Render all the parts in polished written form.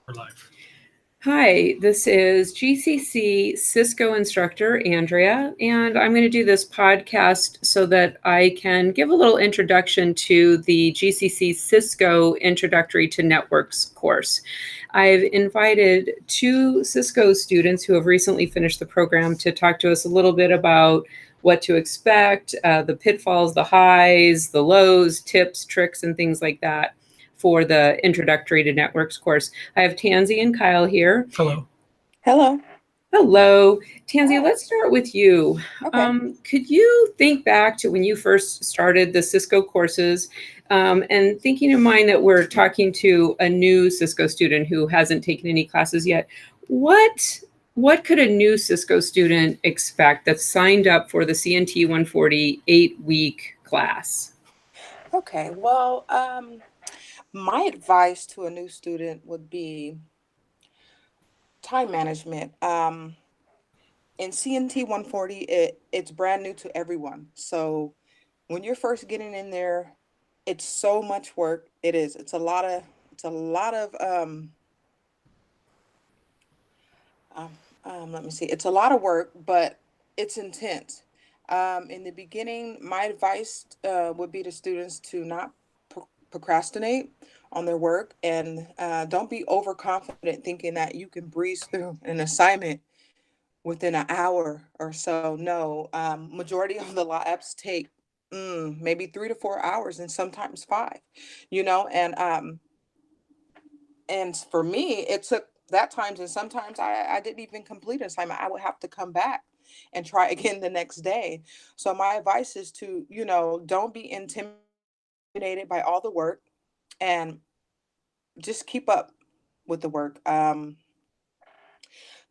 We're live. Hi, this is GCC Cisco instructor Andrea, and I'm going to do this podcast so that I can give a little introduction to the GCC Cisco Introductory to Networks course. I've invited two Cisco students who have recently finished the program to talk to us a little bit about what to expect, the pitfalls, the highs, the lows, tips, tricks, and things like that for the Introductory to Networks course. I have Tansy and Kyle here. Hello. Hello. Hello. Tansy, let's start with you. Okay. Could you think back to when you first started the Cisco courses and thinking in mind that we're talking to a new Cisco student who hasn't taken any classes yet, what could a new Cisco student expect that's signed up for the CNT140 8-week class? Okay. Well, my advice to a new student would be time management. In CNT 140, it's brand new to everyone. So when you're first getting in there, it's so much work. It is. Let me see. It's a lot of work, but it's intense. In the beginning, my advice would be to students to not procrastinate on their work and don't be overconfident thinking that you can breeze through an assignment within an hour or so. No, majority of the labs take maybe 3 to 4 hours and sometimes five, and for me, it took that times, and sometimes I didn't even complete an assignment. I would have to come back and try again the next day. So my advice is to, don't be intimidated by all the work and just keep up with the work.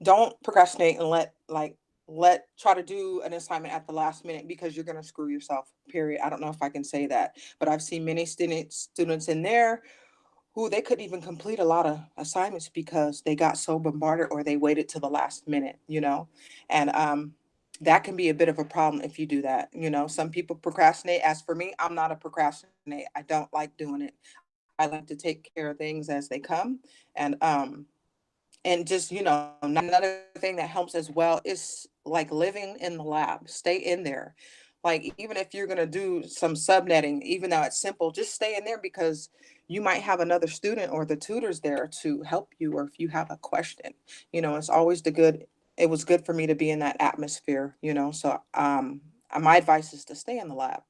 Don't procrastinate and let try to do an assignment at the last minute because you're going to screw yourself, period. I don't know if I can say that, but I've seen many students in there who they couldn't even complete a lot of assignments because they got so bombarded or they waited to the last minute. And that can be a bit of a problem if you do that. Some people procrastinate. As for me, I'm not a procrastinate. I don't like doing it. I like to take care of things as they come. And just, another thing that helps as well is like living in the lab, stay in there. Like, even if you're going to do some subnetting, even though it's simple, just stay in there because you might have another student or the tutors there to help you, or if you have a question, it's always it was good for me to be in that atmosphere, so my advice is to stay in the lab.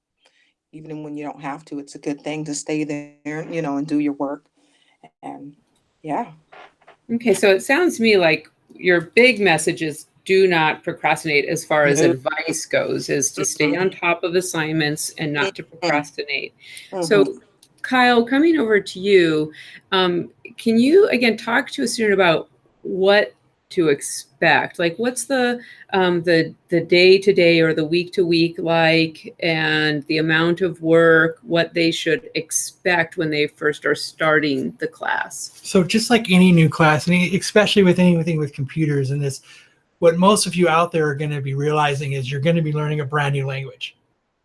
Even when you don't have to, it's a good thing to stay there, and do your work. And yeah. Okay, so it sounds to me like your big message is do not procrastinate as far as Mhm. advice goes, is to stay on top of assignments and not to Mhm. procrastinate. Mhm. So, Kyle, coming over to you, can you again talk to a student about what to expect? Like, what's the day to day or the week to week like, and the amount of work, what they should expect when they first are starting the class? So just like any new class, and especially with anything with computers and this, what most of you out there are going to be realizing is you're going to be learning a brand new language.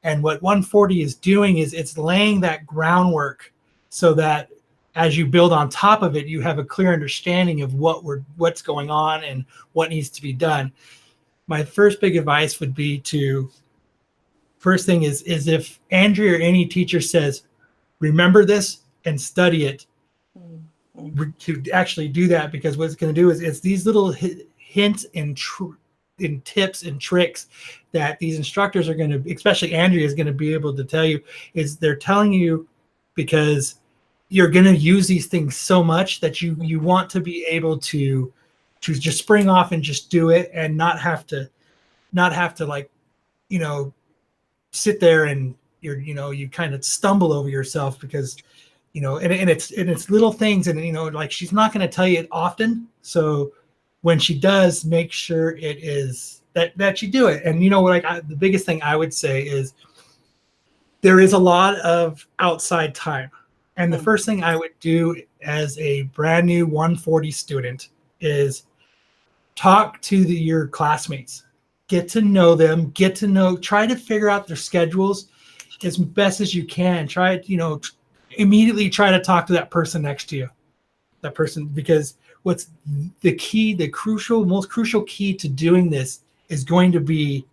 And what 140 is doing is it's laying that groundwork so that as you build on top of it, you have a clear understanding of what's going on and what needs to be done. My first big advice would be first thing is if Andrea or any teacher says, remember this and study it, Mhm. to actually do that, because what it's going to do is it's these little hints and tips and tricks that these instructors are going to, especially Andrea, is going to be able to tell you. Is they're telling you because you're going to use these things so much that you want to be able to just spring off and just do it and not have to like, you know sit there and you kind of stumble over yourself because and it's little things, and like she's not going to tell you it often. So when she does, make sure it is that you do it. And the biggest thing I would say is there is a lot of outside time, and the first thing I would do as a brand new 140 student is talk to your classmates, get to know them, try to figure out their schedules as best as you can. Try immediately try to talk to that person next to you, that person, because what's the key, the most crucial key to doing this is going to be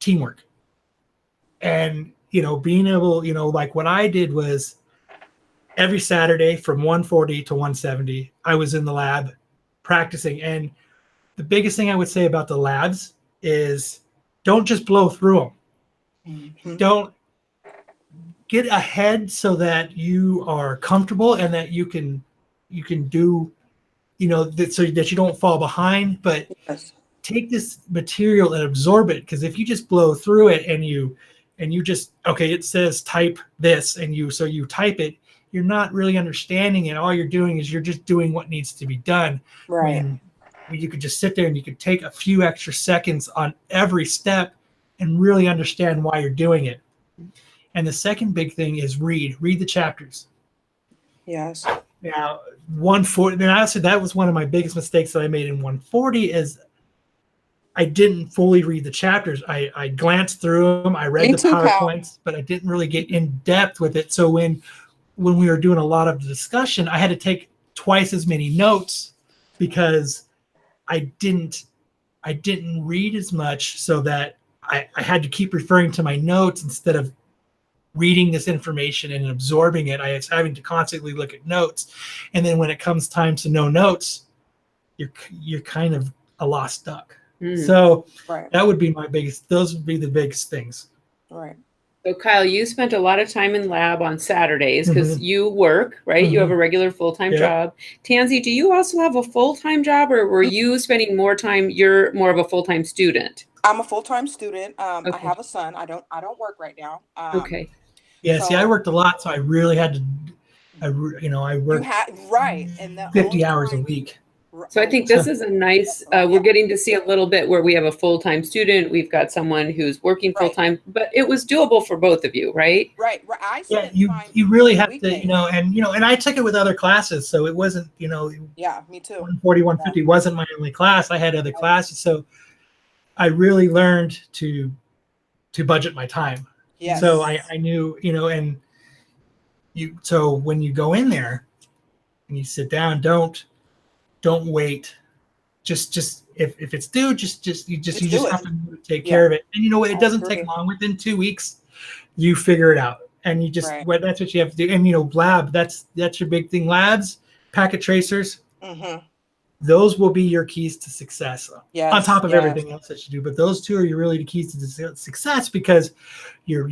teamwork. And, being able, like what I did was every Saturday from 140 to 170, I was in the lab practicing. And the biggest thing I would say about the labs is don't just blow through them. Mhm. Don't get ahead so that you are comfortable and that you can do, so that you don't fall behind, but Yes. take this material and absorb it. Because if you just blow through it and you just, okay, it says type this, and you type it, you're not really understanding it. All you're doing is you're just doing what needs to be done. Right. When you could just sit there and you could take a few extra seconds on every step and really understand why you're doing it. And the second big thing is read the chapters. Yes. Now, 140, then I said that was one of my biggest mistakes that I made in 140 is I didn't fully read the chapters. I glanced through them. I read Me the too, Kyle. PowerPoints, but I didn't really get in depth with it. So when we were doing a lot of the discussion, I had to take twice as many notes because I didn't read as much, so that I had to keep referring to my notes instead of reading this information and absorbing it. I was having to constantly look at notes. And then when it comes time to no notes, you're kind of a lost duck. So Right. that would be those would be the biggest things. Right. So Kyle, you spent a lot of time in lab on Saturdays because you work, right? You have a regular full-time job. Tansy, do you also have a full-time job, or were you spending more time? You're more of a full-time student. I'm a full-time student. I Okay. have a son. I don't work right now. Okay. Yeah, see, I So- worked a lot, so I really had to. I You worked had right, and the 50 only hours a time- week. So I think this is a nice, we're getting to see a little bit where we have a full-time student, we've got someone who's working Right. full-time, but it was doable for both of you, right? Right. I Yeah, spent you time really on have weekdays. to, and I took it with other classes, so it wasn't, Yeah, me too. 140, 150 wasn't my only class. I had other classes, so I really learned to budget my time. Yes. So I knew, and so when you go in there and you sit down, don't wait. Just if it's due, just you Just just do it. have to take care of it. And it I doesn't agree. take long. Within 2 weeks, you figure it out, and you just Right. that's what you have to do. And lab, that's your big thing. Labs, packet tracers, Mm-hmm. those will be your keys to success. Yes. On top of yes. everything else that you do, but those two are really the keys to success, because you're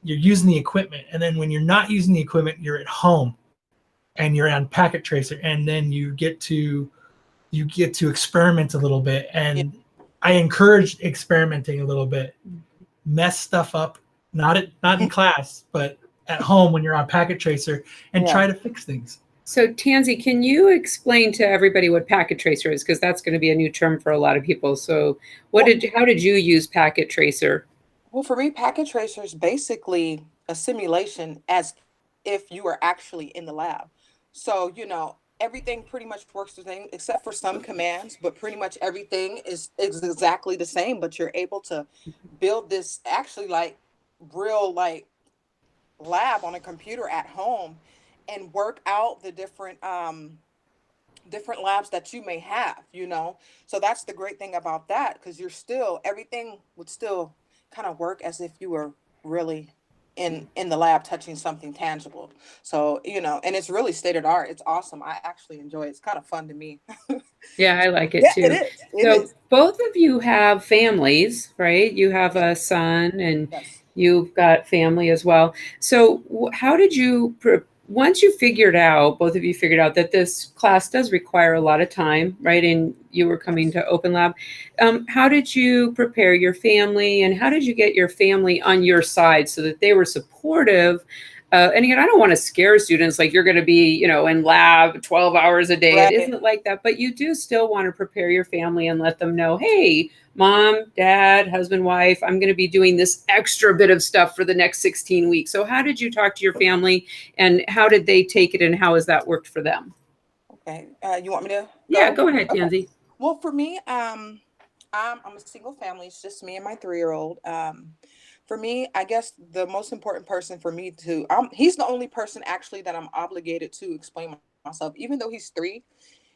using the equipment, and then when you're not using the equipment, you're at home and you're on packet tracer, and then you get to experiment a little bit. And I encourage experimenting a little bit. Mess stuff up, not in class, but at home when you're on packet tracer, and try to fix things. So Tansy, can you explain to everybody what packet tracer is? Because that's going to be a new term for a lot of people. So how did you use packet tracer? Well, for me, packet tracer is basically a simulation as if you were actually in the lab. So, everything pretty much works the same except for some commands, but pretty much everything is exactly the same. But you're able to build this actually like real like lab on a computer at home and work out the different labs that you may have, So that's the great thing about that, because everything would still kind of work as if you were really in the lab touching something tangible. So, and it's really state of the art. It's awesome. I actually enjoy it. It's kind of fun to me. Yeah, I like it too. It is. It So is. both of you have families, right? You have a son and Yes. you've got family as well. So how did you, once you figured out, both of you figured out that this class does require a lot of time, right? And you were coming to Open Lab. How did you prepare your family, and how did you get your family on your side so that they were supportive? And again, I don't want to scare students like you're going to be, in lab 12 hours a day. Right. It isn't like that, but you do still want to prepare your family and let them know, hey, mom, dad, husband, wife, I'm going to be doing this extra bit of stuff for the next 16 weeks. So how did you talk to your family, and how did they take it, and how has that worked for them? Okay. You want me to go? Yeah, go ahead, Okay. Tansy. Well, for me, I'm a single family. It's just me and my 3-year-old. For me, I guess the most important person for me he's the only person actually that I'm obligated to explain myself, even though he's 3.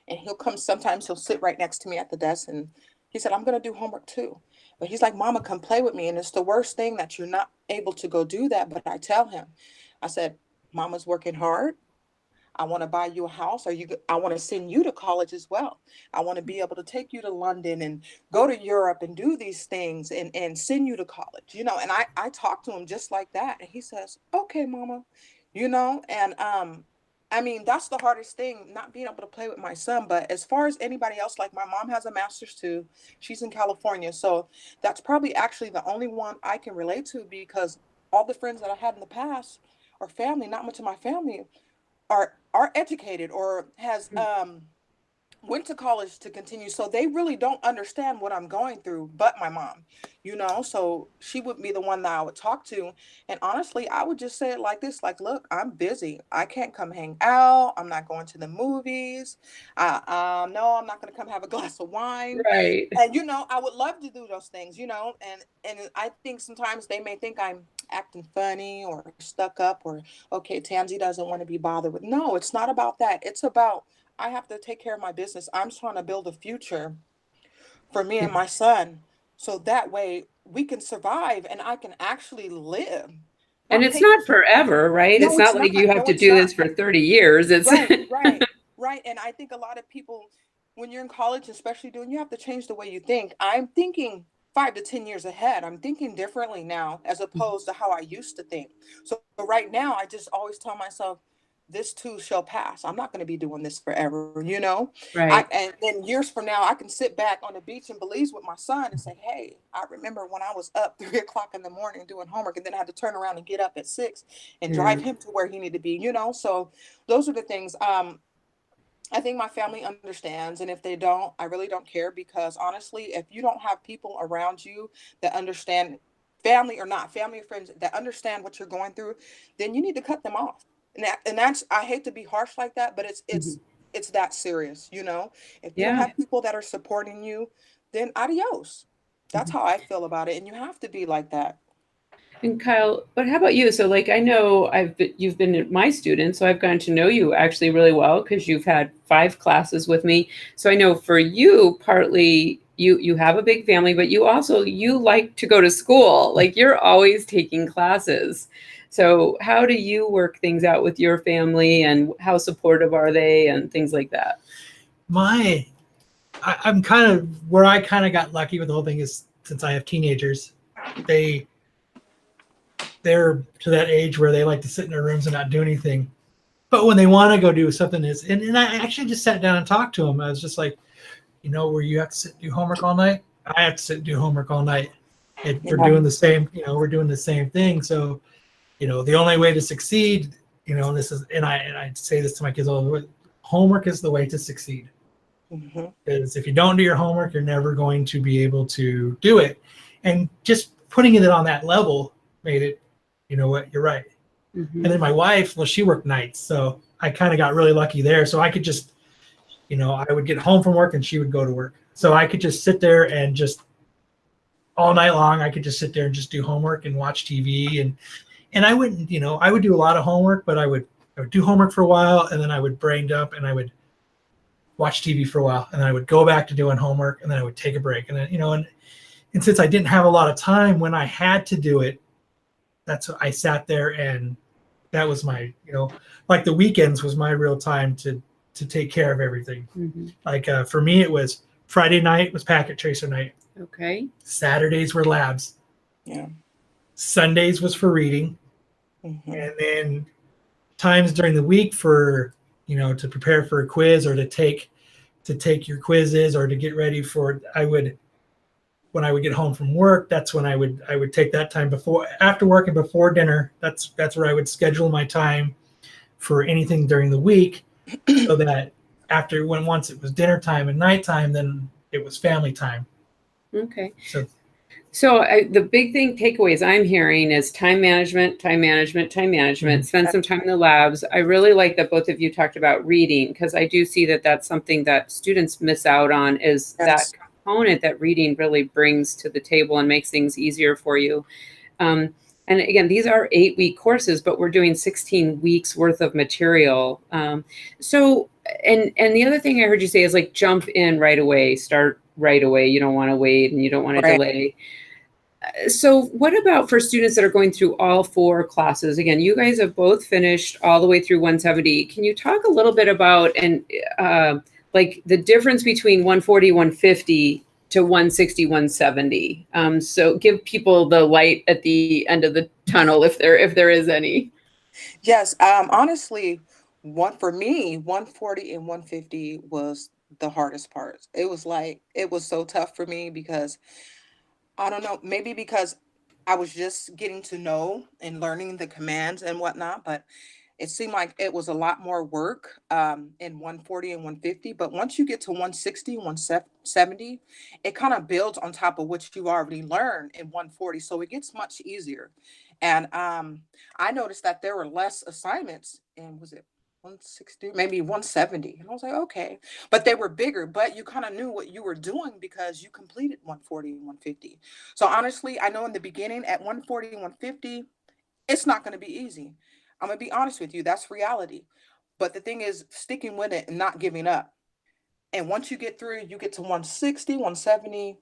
And sometimes he'll sit right next to me at the desk, and he said, I'm going to do homework too. But he's like, Mama, come play with me. And it's the worst thing that you're not able to go do that. But I tell him, I said, Mama's working hard. I want to buy you a house. I want to send you to college as well. I want to be able to take you to London and go to Europe and do these things and send you to college, and I talk to him just like that. And he says, okay, Mama, and I mean, that's the hardest thing, not being able to play with my son. But as far as anybody else, like my mom has a master's too. She's in California. So that's probably actually the only one I can relate to, because all the friends that I had in the past, or family, not much of my family, are educated or has went to college to continue, so they really don't understand what I'm going through, but my mom, so she would be the one that I would talk to. And honestly, I would just say it like this, like, look, I'm busy, I can't come hang out, I'm not going to the movies, no, I'm not going to come have a glass of wine. Right. And I would love to do those things, and I think sometimes they may think I'm acting funny or stuck up, or okay, Tansy doesn't want to be bothered with. No, it's not about that. It's about, I have to take care of my business. I'm trying to build a future for me and my son, so that way we can survive and I can actually live. And Not it's pay. not forever, right? No, It's it's not not. like you have No, to it's do not. this for 30 years. It's Right. And I think a lot of people, when you're in college, especially you have to change the way you think. I'm thinking 5 to 10 years ahead. I'm thinking differently now as opposed to how I used to think. So right now, I just always tell myself, this too shall pass. I'm not going to be doing this forever. right. And then years from now, I can sit back on the beach in Belize with my son and say, hey, I remember when I was up 3 o'clock in the morning doing homework, and then I had to turn around and get up at 6 and Yeah. drive him to where he needed to be. So those are the things. I think my family understands, and if they don't, I really don't care, because honestly, if you don't have people around you that understand, family or not, family or friends that understand what you're going through, then you need to cut them off. And that's, I hate to be harsh like that, but it's Mhm. it's it's that serious. If you don't Yeah. have people that are supporting you, then adios. That's Mhm. how I feel about it, and you have to be like that. And Kyle, but how about you? So, like, I know you've been my student, so I've gotten to know you actually really well because you've had 5 classes with me. So I know for you, partly you have a big family, but you like to go to school. Like, you're always taking classes. So how do you work things out with your family, and how supportive are they, and things like that? I'm kind of where I kind of got lucky with the whole thing is, since I have teenagers, they're to that age where they like to sit in their rooms and not do anything. But when they want to go do something, and I actually just sat down and talked to them. I was just like, where you have to sit and do homework all night. I have to sit and do homework all night. We're Yeah. doing the same, we're doing the same thing. So, the only way to succeed, and this is, and I say this to my kids all the way, homework is the way to succeed. Hmm. Because if you don't do your homework, you're never going to be able to do it. And just putting it on that level made it, you know what, you're right. And then my wife, well, she worked nights, so I kind of got really lucky there. So I could just, I would get home from work and she would go to work. So I could just sit there and just all night long, I could just sit there and just do homework and watch TV. And I wouldn't, I would do a lot of homework, but I would do homework for a while, and then I would brain dump and I would watch TV for a while, and then I would go back to doing homework, and then I would take a break. And then, and since I didn't have a lot of time when I had to do it, that's what I sat there, and that was my, like the weekends was my real time to take care of everything. Mm-hmm. Like for me, it was Friday night was packet tracer night. Okay. Saturdays were labs. Yeah. Sundays was for reading. Hmm. And then times during the week for, to prepare for a quiz or to take your quizzes or to get ready for, when I would get home from work, that's when I would take that time after work and before dinner. That's where I would schedule my time for anything during the week, so that once it was dinner time and nighttime, then it was family time. Okay. So The big takeaways I'm hearing is time management, time management, time management. Mhm. Spend some time in the labs. I really like that both of you talked about reading, because I do see that that's something that students miss out on, is that Yes. component that reading really brings to the table and makes things easier for you. And again, these are 8-week courses, but we're doing 16 weeks worth of material. So and the other thing I heard you say is like jump in right away, start right away. You don't want to wait and you don't want to Right. delay. So what about for students that are going through all 4 classes? Again, you guys have both finished all the way through 170. Can you talk a little bit about like the difference between 140, 150 to 160, 170? So give people the light at the end of the tunnel if there is any. Yes. Honestly, for me, 140 and 150 was the hardest part. It was like it was so tough for me because I don't know, maybe because I was just getting to know and learning the commands and whatnot, but it seemed like it was a lot more work in 140 and 150. But once you get to 160, 170, it kind of builds on top of what you already learned in 140. So it gets much easier. And I noticed that there were less assignments in, was it 160, maybe 170? And I was like, okay. But they were bigger, but you kind of knew what you were doing because you completed 140 and 150. So honestly, I know in the beginning at 140 and 150, it's not going to be easy. I'm going to be honest with you. That's reality. But the thing is sticking with it and not giving up. And once you get through, you get to 160, 170,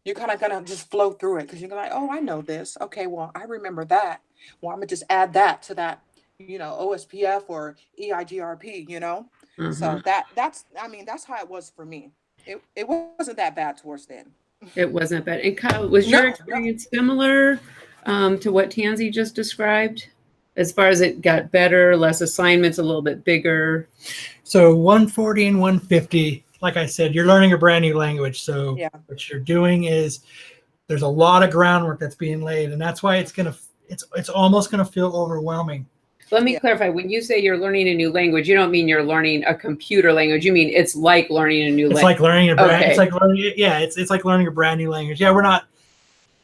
you're kind of going to just flow through it because you're like, oh, I know this. Okay, well, I remember that. Well, I'm going to just add that to that, OSPF or EIGRP, So I mean, that's how it was for me. It wasn't that bad towards then. It wasn't bad. And Kyle, was your No, experience similar to what Tansy just described? As far as it got better, less assignments, a little bit bigger. So 140 and 150, like I said, you're learning a brand new language. So Yeah. what you're doing is there's a lot of groundwork that's being laid, and that's why it's almost gonna feel overwhelming. Let me Yeah. clarify. When you say you're learning a new language, you don't mean you're learning a computer language. You mean it's like learning a new It's language. like learning a brand. Okay. It's like learning. Yeah, it's like learning a brand new language. Yeah, we're not,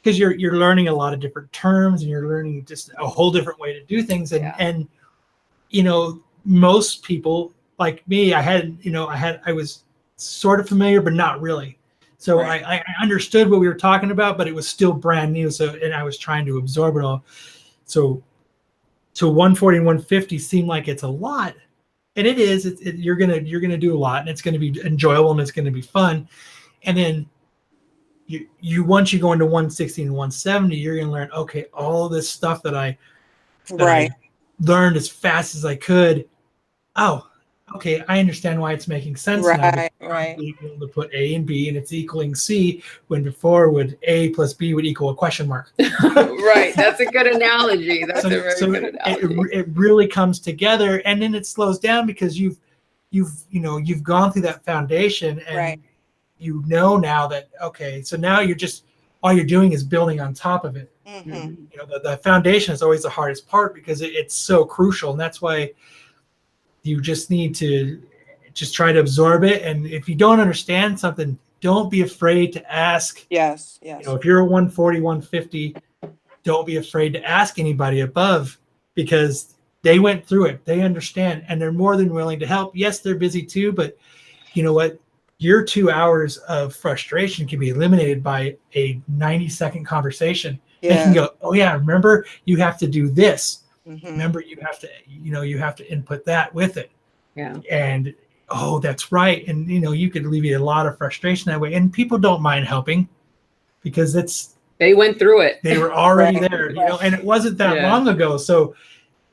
because you're learning a lot of different terms and you're learning just a whole different way to do things. And Yeah. and most people like me, I was sort of familiar, but not really. So Right. I understood what we were talking about, but it was still brand new. So and I was trying to absorb it all. So 140 and 150 seem like it's a lot, and it is. You're gonna do a lot, and it's gonna be enjoyable, and it's gonna be fun. And then once you go into 160 and 170, you're gonna learn, okay, all this stuff that I Right. learned as fast as I could. Oh, okay, I understand why it's making sense now. Right. Right. I'm able to put A and B and it's equaling C, when before would A plus B would equal a question mark. Right. That's a good analogy. That's a very good analogy. It really comes together, and then it slows down because you've gone through that foundation, and Right. now that, okay, so now all you're doing is building on top of it. Mm-hmm. The foundation is always the hardest part because it's so crucial, and that's why you just need to just try to absorb it. And if you don't understand something, don't be afraid to ask. Yes. Yes. If you're a 140, 150, don't be afraid to ask anybody above, because they went through it. They understand, and they're more than willing to help. Yes, they're busy too, but you know what? Your 2 hours of frustration can be eliminated by a 90-second conversation. They can Yeah. go, oh yeah, remember you have to do this. Mm-hmm. Remember you have to input that with it. Yeah. And oh, that's right. And you could alleviate a lot of frustration that way. And people don't mind helping because They went through it. they were already Right. there, and it wasn't that Yeah. long ago. So,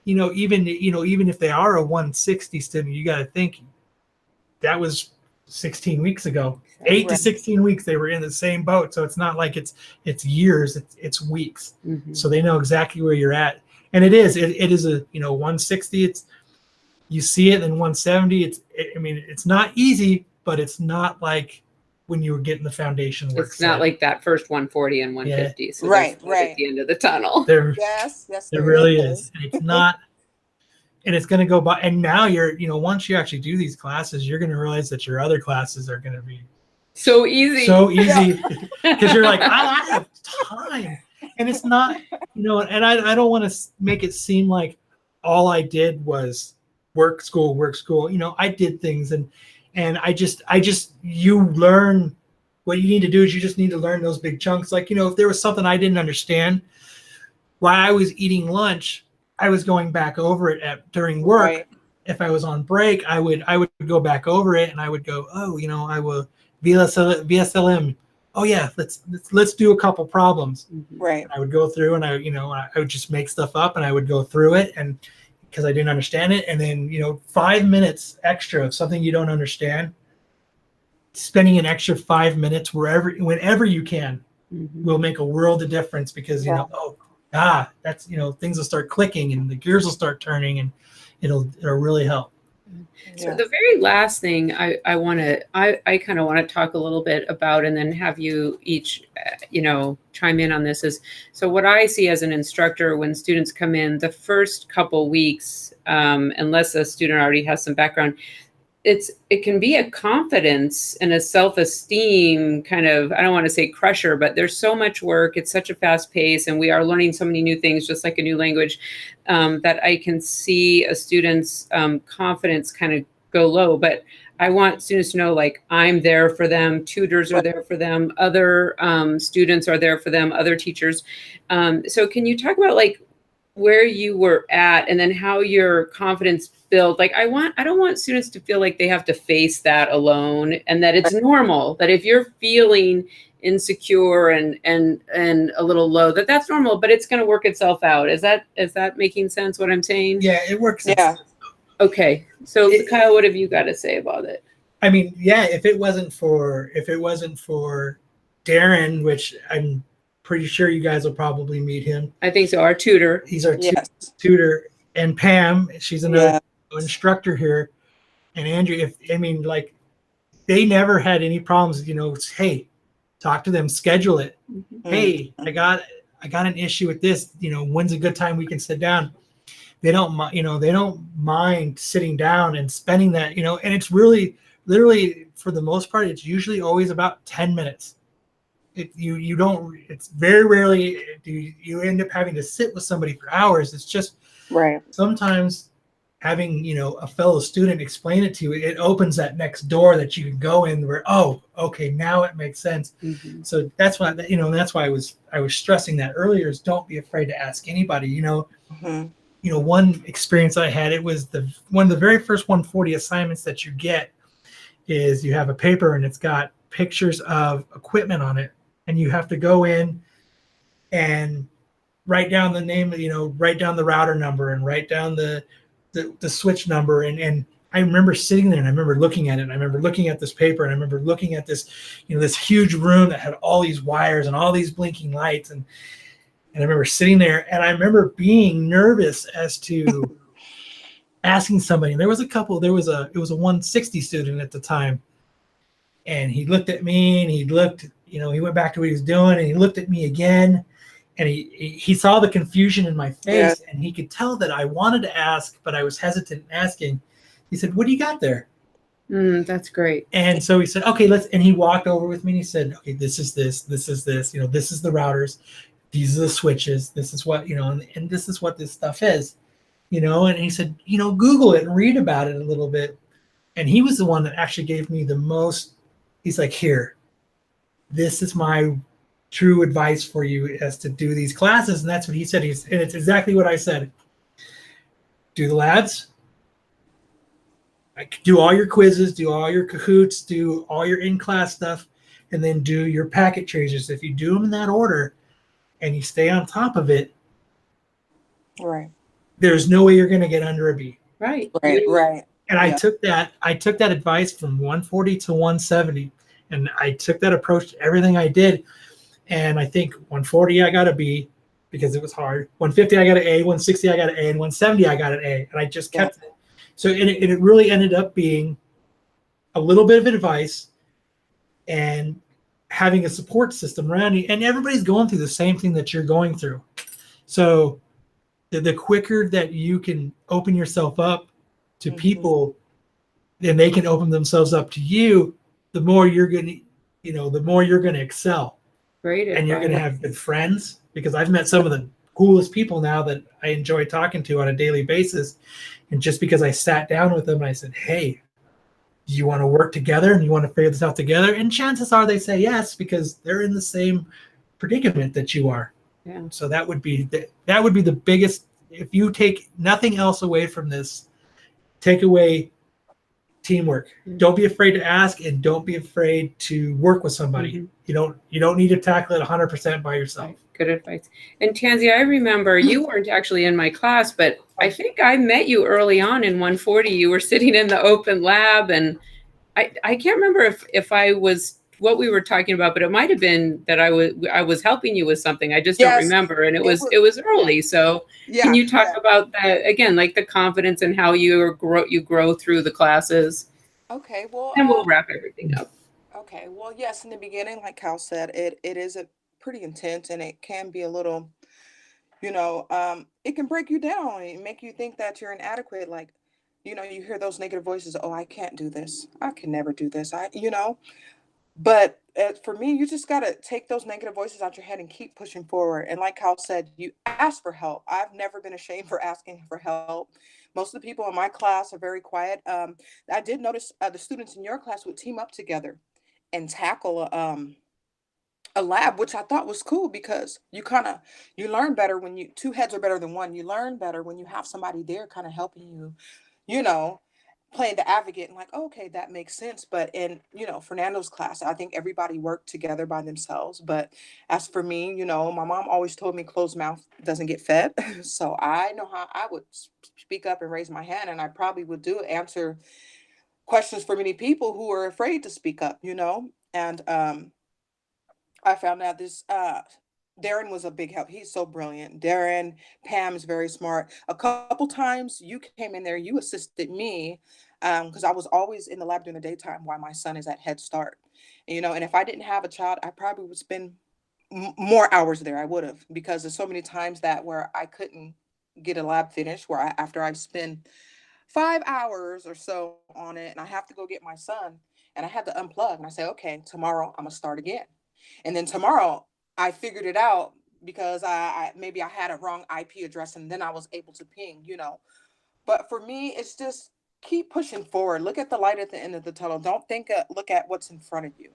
even if they are a 160 student, you got to think that was 16 weeks ago. 8 to Right. 16 weeks they were in the same boat. So it's not like it's years, it's weeks. Mhm. So they know exactly where you're at. And it is a 160, you see it, and 170 it's not easy, but it's not like when you were getting the foundation work. It's not like that first 140 and 150. So Right, there's light right. at the end of the tunnel. There Yes. Yes. really is. And it's not, and it's going to go by. And now once you actually do these classes, you're going to realize that your other classes are going to be So easy. so easy because you're like, I have time. And it's not, and I don't want to make it seem like all I did was work, school. I did things, and you learn. What you need to do is you just need to learn those big chunks. Like, if there was something I didn't understand while I was eating lunch, I was going back over it during work. Right. if I was on break, I would go back over it and I would go, oh, I will VSLM. Oh yeah, let's do a couple problems. Right. I would go through and I would just make stuff up and I would go through it, and because I didn't understand it, and then 5 minutes extra of something you don't understand, spending an extra 5 minutes whenever you can will make a world of difference, because that's things will start clicking and the gears will start turning, and it'll really help. So the very last thing I kind of want to talk a little bit about, and then have you each, chime in on this, is, so what I see as an instructor when students come in the first couple weeks, unless a student already has some background, it can be a confidence and a self-esteem kind of, I don't want to say crusher, but there's so much work. It's such a fast pace, and we are learning so many new things, just like a new language, that I can see a student's confidence kind of go low. But I want students to know, like, I'm there for them. Tutors are there for them. Other students are there for them. Other teachers. So can you talk about, like, where you were at, and then how your confidence built? Like, I don't want students to feel like they have to face that alone, and that it's normal, that if you're feeling insecure and a little low, that's normal, but it's going to work itself out. Is that making sense, what I'm saying? Yeah, it works. Yeah. Okay. So Kyle, what have you got to say about it? I mean, yeah, if it wasn't for Darren, which I'm pretty sure you guys will probably meet him. I think so. Our tutor. He's our tutor. And Pam, she's another instructor here. And Andrew, they never had any problems. Hey, talk to them, schedule it. Mm-hmm. Hey, I got an issue with this. When's a good time we can sit down? They don't mind sitting down and spending that. And it's really, literally, for the most part, it's usually always about 10 minutes. It's very rarely do you end up having to sit with somebody for hours. It's just sometimes having a fellow student explain it to you, it opens that next door that you can go in where, oh, okay, now it makes sense. Mm-hmm. So that's why that's why I was stressing that earlier, is don't be afraid to ask anybody. Mm-hmm. One experience I had, it was one of the very first 140 assignments that you get is you have a paper and it's got pictures of equipment on it. And you have to go in and write down the name, write down the router number and write down the switch number. And I remember sitting there and I remember looking at it. And I remember looking at this paper and I remember looking at this, this huge room that had all these wires and all these blinking lights. And I remember sitting there and I remember being nervous as to asking somebody. And it was a 160 student at the time. And he looked at me and he went back to what he was doing and he looked at me again, and he saw the confusion in my face, and he could tell that I wanted to ask, but I was hesitant in asking. He said, "What do you got there?" That's great. And so he said, "Okay, and he walked over with me and he said, "Okay, this is this, this is this, this is the routers, these are the switches, this is what, and this is what this stuff is, and he said, Google it and read about it a little bit." And he was the one that actually gave me the most. He's like, "Here, this is my true advice for you, as to do these classes." And that's what he said. And it's exactly what I said. Do the labs, do all your quizzes, do all your Kahoots, do all your in-class stuff, and then do your packet tracers. If you do them in that order and you stay on top of it, there's no way you're going to get under a B. Right. And I took that advice from 140 to 170, and I took that approach to everything I did. And I think 140 I got a B because it was hard. 150 I got an A, 160 I got an A, and 170 I got an A. And I just kept it. So it really ended up being a little bit of advice and having a support system around you. And everybody's going through the same thing that you're going through. So the quicker that you can open yourself up to people, and they can open themselves up to you, the more you're going to excel. Great. And you're going to have good friends, because I've met some of the coolest people now that I enjoy talking to on a daily basis. And just because I sat down with them and I said, "Hey, do you want to work together and you want to figure this out together?" And chances are they say yes, because they're in the same predicament that you are. Yeah. So that would be the biggest, if you take nothing else away from this, takeaway: teamwork. Don't be afraid to ask, and don't be afraid to work with somebody. You don't need to tackle it 100% by yourself. Right. Good advice. And Tansy, I remember you weren't actually in my class, but I think I met you early on in 140. You were sitting in the open lab, and I can't remember if I was what we were talking about, but it might have been that I was helping you with something. I just don't Yes, remember, and it was early. So can you talk about that again, like the confidence and how you grow through the classes? Okay, well, And we'll wrap everything up. okay, well, yes, in the beginning, like Cal said, it is a pretty intense, and it can be a little, it can break you down and make you think that you're inadequate. Like, you hear those negative voices. Oh, I can't do this. I can never do this. But for me, you just got to take those negative voices out your head and keep pushing forward. And like Cal said, you ask for help. I've never been ashamed for asking for help. Most of the people in my class are very quiet. I did notice the students in your class would team up together and tackle a lab, which I thought was cool because you learn better when two heads are better than one. You learn better when you have somebody there kind of helping you, you know, playing the advocate and like, "Oh, okay, that makes sense." But in, Fernando's class, I think everybody worked together by themselves. But as for me, my mom always told me closed mouth doesn't get fed. So I know how I would speak up and raise my hand, and I probably would answer questions for many people who are afraid to speak up, And I found out this Darren was a big help. He's so brilliant. Darren, Pam is very smart. A couple times you came in there, you assisted me because I was always in the lab during the daytime while my son is at Head Start. And if I didn't have a child, I probably would spend more hours there. I would have, because there's so many times that where I couldn't get a lab finished, after I've spent 5 hours or so on it, and I have to go get my son, and I had to unplug, and I say, okay, tomorrow I'm gonna start again. And then tomorrow I figured it out because I maybe I had a wrong IP address, and then I was able to ping. But for me, it's just keep pushing forward. Look at the light at the end of the tunnel. Don't look at what's in front of you.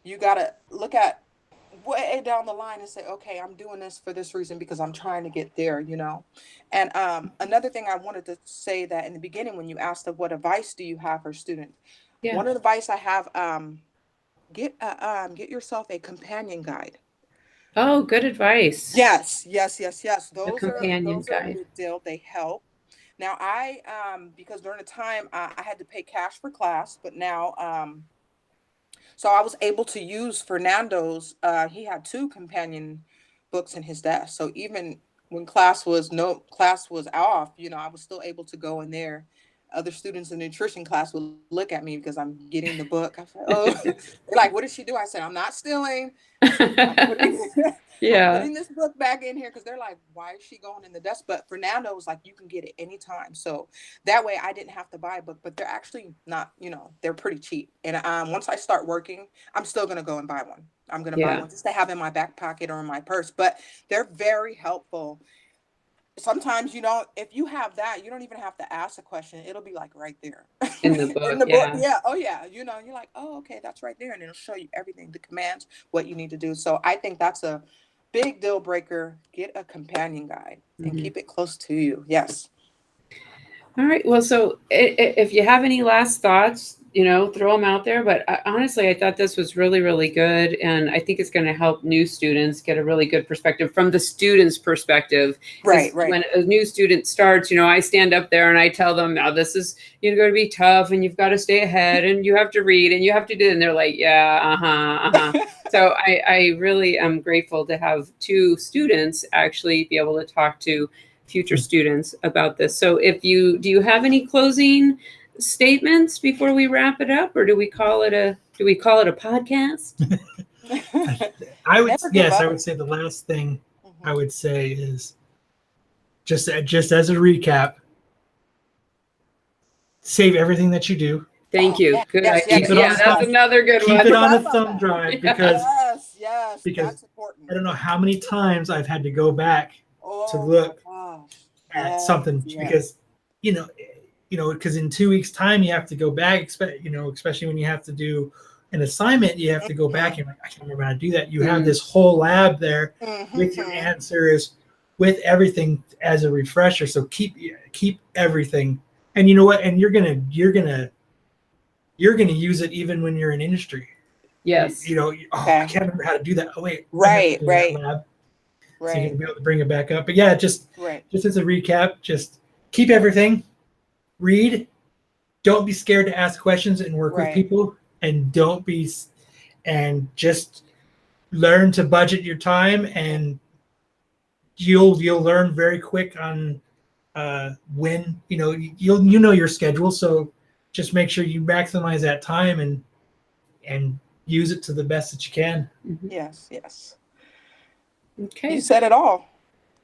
You gotta look at way down the line and say, okay, I'm doing this for this reason because I'm trying to get there. And another thing I wanted to say, that in the beginning when you asked of what advice do you have for students, one of the advice I have, get yourself a companion guide. Oh, good advice. Yes, yes, yes, yes. A companion Those are a guide. big deal. They help. Now I because during the time I had to pay cash for class, but now so I was able to use Fernando's. He had two companion books in his desk. So even when class was off, I was still able to go in there. Other students in nutrition class would look at me because I'm getting the book. I said, "Oh," they're like, "What did she do?" I said, "I'm not stealing. I'm putting, I'm Yeah. putting this book back in here," because they're like, "Why is she going in the desk?" But Fernando was like, "You can get it anytime." So that way I didn't have to buy a book, but they're actually not, they're pretty cheap. And once I start working, I'm still going to go and buy one. I'm going to buy one just to have in my back pocket or in my purse, but they're very helpful. Sometimes, if you have that, you don't even have to ask a question. It'll be like right there In the book, in the book. yeah. Yeah. Oh yeah. You're like, oh, okay, that's right there. And it'll show you everything, the commands, what you need to do. So I think that's a big deal breaker. Get a companion guide and keep it close to you. Yes. All right. Well, so if you have any last thoughts, throw them out there. But honestly, I thought this was really, really good. And I think it's going to help new students get a really good perspective from the student's perspective. Right. When a new student starts, I stand up there and I tell them, now this is, going to be tough and you've got to stay ahead and you have to read and you have to do it. And they're like, yeah, So I really am grateful to have two students actually be able to talk to future students about this. So do you have any closing statements before we wrap it up, or do we call it a podcast? I would say the last thing I would say is just as a recap, save everything that you do. Thank you. Good idea. That's another good one. Keep it on a thumb drive because that's important. I don't know how many times I've had to go back to look at something because because in 2 weeks time you have to go back, especially when you have to do an assignment, you have to go back and I can't remember how to do that. You have this whole lab there with your answers, with everything as a refresher. So keep everything And you know what? And you're gonna use it even when you're in industry. Yes. You know, Okay. I can't remember how to do that. Oh wait, Right, I'm not doing right, that lab. So you're right, gonna be able to bring it back up. But yeah, just right. as a recap, just keep everything. Read. Don't be scared to ask questions and work with Right. people. And just learn to budget your time, and you'll learn very quick on when you know your schedule. So just make sure you maximize that time and use it to the best that you can. Mhm. Yes, yes. Okay. You said it all.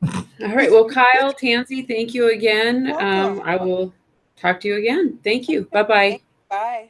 All right. Well, Kyle, Tansy, thank you again. Welcome. I will talk to you again. Thank you. Bye-bye. Bye.